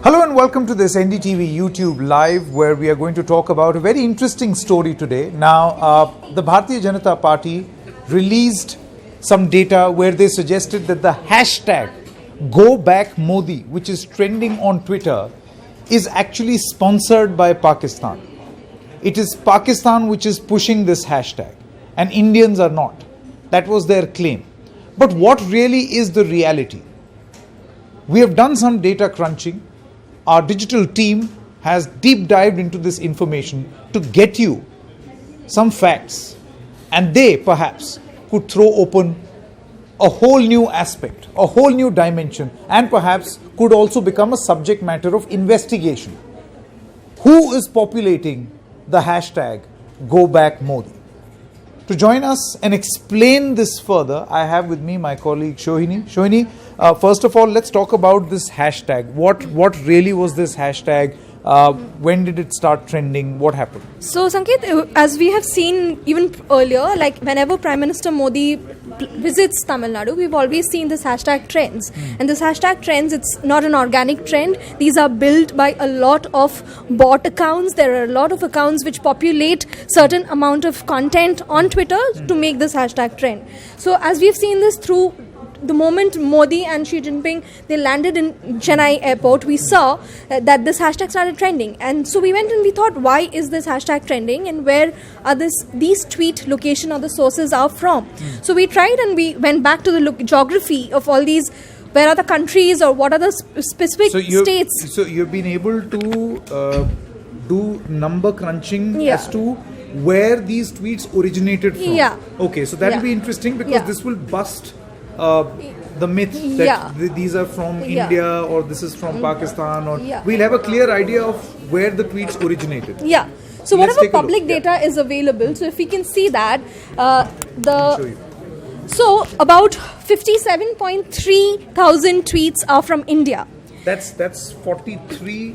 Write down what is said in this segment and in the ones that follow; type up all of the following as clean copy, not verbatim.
Hello and welcome to this NDTV YouTube Live, where we are going to talk about a very interesting story today. Now, the Bharatiya Janata Party released some data where they suggested that the hashtag Go Back Modi, which is trending on Twitter, is actually sponsored by Pakistan. It is Pakistan which is pushing this hashtag and Indians are not. That was their claim. But what really is the reality? We have done some data crunching. Our digital team has deep dived into this information to get you some facts, and they perhaps could throw open a whole new aspect, a whole new dimension, and perhaps could also become a subject matter of investigation. Who is populating the hashtag Go Back Modi? To join us and explain this further, I have with me my colleague Shohini. Shohini, first of all, let's talk about this hashtag. What really was this hashtag? When did it start trending? What happened? So, Sanket, as we have seen even earlier, like whenever Prime Minister Modi visits Tamil Nadu, we've always seen this hashtag trends. And this hashtag trends, it's not an organic trend. These are built by a lot of bot accounts. There are a lot of accounts which populate certain amount of content on Twitter to make this hashtag trend. So, as we've seen this through the moment Modi and Xi Jinping, they landed in Chennai airport, we saw that this hashtag started trending. And so we went and we thought, why is this hashtag trending and where are these tweet location or the sources are from? So we tried and we went back to the geography of all these. Where are the countries or what are the specific states? So you've been able to do number crunching as to where these tweets originated from. Yeah. Okay, so that will be interesting because this will bust the myth that these are from India or this is from Pakistan, or we'll have a clear idea of where the tweets originated. Yeah. So whatever public data is available, so if we can see that so about 57.3 thousand tweets are from India. That's 43.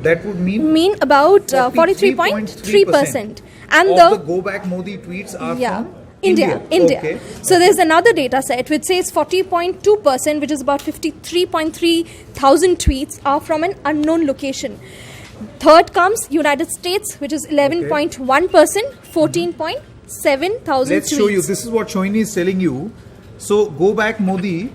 That would mean about 43.3%. And the Go Back Modi tweets are from India. Okay. So there's another data set which says 40.2%, which is about 53.3 thousand tweets are from an unknown location. Third comes United States, which is 11.1%, 14.7 thousand tweets. Let's show you. This is what Shohini is telling you. So Go Back Modi,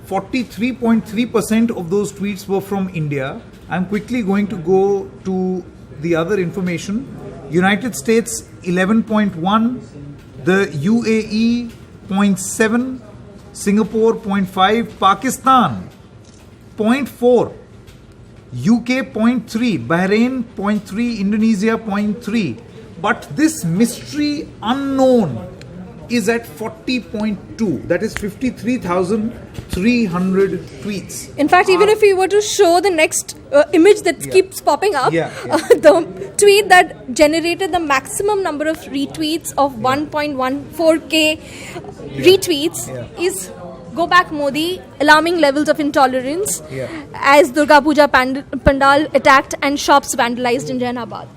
43.3% of those tweets were from India. I'm quickly going to go to the other information. United States 11.1, the UAE 0.7, Singapore 0.5, Pakistan 0.4, UK 0.3, Bahrain 0.3, Indonesia 0.3. But this mystery unknown is at 40.2. That is 53,300 tweets. In fact, even if we were to show the next image that keeps popping up, the tweet that generated the maximum number of retweets of 1.14k retweets is Go Back Modi, alarming levels of intolerance as Durga Puja Pandal attacked and shops vandalized in Jainabad.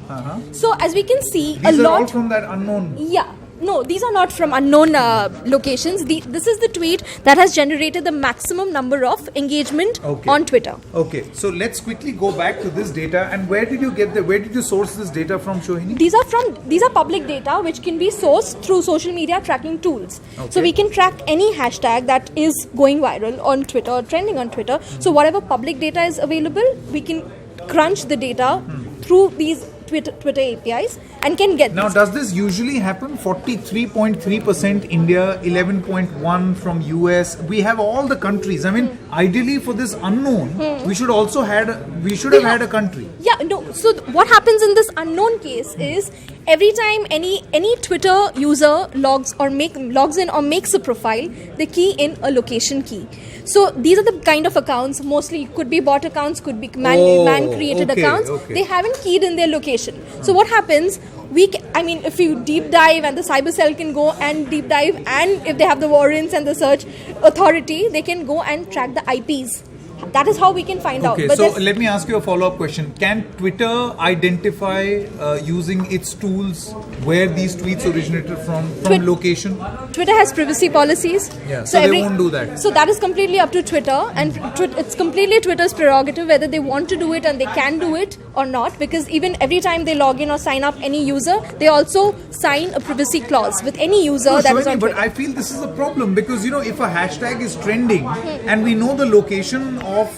So as we can see, these are all from that unknown. No, these are not from unknown locations. This is the tweet that has generated the maximum number of engagement on Twitter. Okay, so let's quickly go back to this data. And where did you source this data from, Shohini? These are public data which can be sourced through social media tracking tools. So we can track any hashtag that is going viral on Twitter or trending on Twitter. So whatever public data is available, we can crunch the data through these Twitter APIs and can get Now, does this usually happen? 43.3% India, 11.1 from US. We have all the countries. I mean, ideally for this unknown, we should have had a country. So what happens in this unknown case is every time any Twitter user logs in or makes a profile, they key in a location key. So these are the kind of accounts, mostly could be bot accounts, could be man-created accounts. They haven't keyed in their location. So what happens, if you deep dive and the cyber cell can go and deep dive, and if they have the warrants and the search authority, they can go and track the IPs That is how we can find out. Okay, But so there's- let me ask you a follow-up question. Can Twitter identify using its tools where these tweets originated from location? Twitter has privacy policies. Yeah, so they won't do that. So that is completely up to Twitter, and it's completely Twitter's prerogative whether they want to do it and they can do it or not. Because even every time they log in or sign up any user, they also sign a privacy clause with any user No, that is Shoaib, on but Twitter. I feel this is a problem because if a hashtag is trending and we know the location of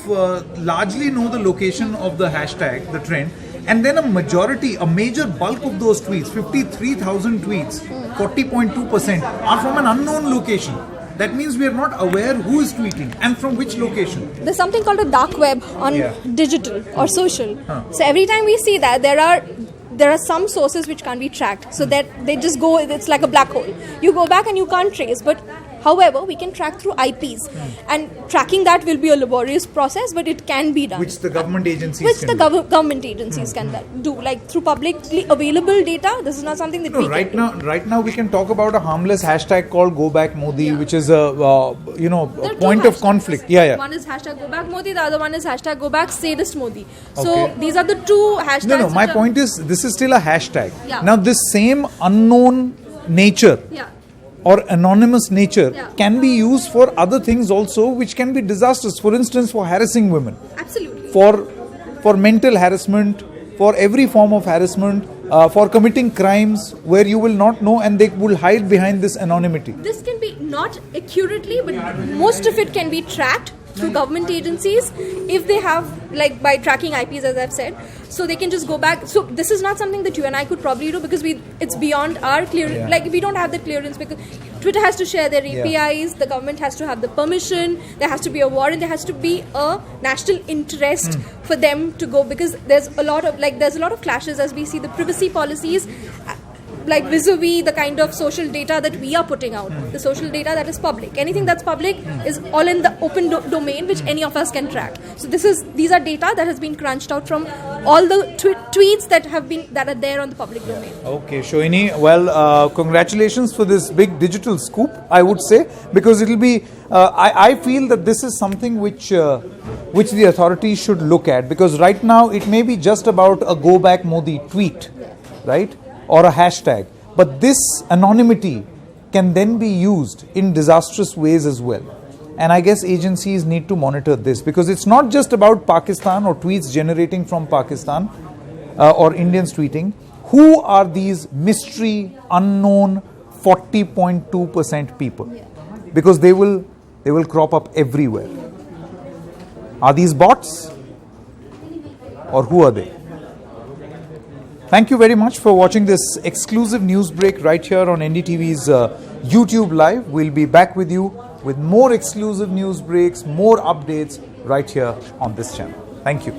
largely know the location of the hashtag, the trend, and then a major bulk of those tweets, 53,000 tweets, 40.2% are from an unknown location. That means we are not aware who is tweeting and from which location. There's something called a dark web on digital or social. So every time we see that, there are some sources which can't be tracked. So that they just go, it's like a black hole. You go back and you can't trace. But however, we can track through IPs. And tracking that will be a laborious process, but it can be done. Which the government agencies Which can the do. government agencies can do. Like through publicly available data, this is not something that we right can now, do. Right now, we can talk about a harmless hashtag called Go Back Modi, which is a There are a two point of hashtags. conflict. Yeah. One is hashtag Go Back Modi, the other one is hashtag Go Back Sadist Modi. So Okay. these are the two hashtags. No. My which are- point is, this is still a hashtag. Yeah. Now, this same unknown nature Yeah. or anonymous nature Yeah. can be used for other things also, which can be disastrous. For instance, for harassing women, Absolutely. for mental harassment, for every form of harassment, for committing crimes where you will not know and they will hide behind this anonymity. This can be not accurately, but most of it can be tracked through government agencies if they have, like by tracking IPs, as I've said. So they can just go back. So this is not something that you and I could probably do because it's beyond our clearance. Yeah. Like we don't have the clearance because Twitter has to share their APIs. The government has to have the permission. There has to be a warrant. There has to be a national interest for them to go, because there's a lot of clashes as we see the privacy policies. Like vis-a-vis the kind of social data that we are putting out, the social data that is public. Anything that's public is all in the open domain, which any of us can track. So these are data that has been crunched out from all the tweets that are there on the public domain. Okay, Shoini. Well, congratulations for this big digital scoop, I would say, because it'll be. I feel that this is something which the authorities should look at, because right now it may be just about a Go Back Modi tweet, right, or a hashtag, but this anonymity can then be used in disastrous ways as well. And I guess agencies need to monitor this, because it's not just about Pakistan or tweets generating from Pakistan or Indians tweeting. Who are these mystery, unknown 40.2% people? Because they will crop up everywhere. Are these bots? Or who are they? Thank you very much for watching this exclusive news break right here on NDTV's YouTube Live. We'll be back with you with more exclusive news breaks, more updates right here on this channel. Thank you.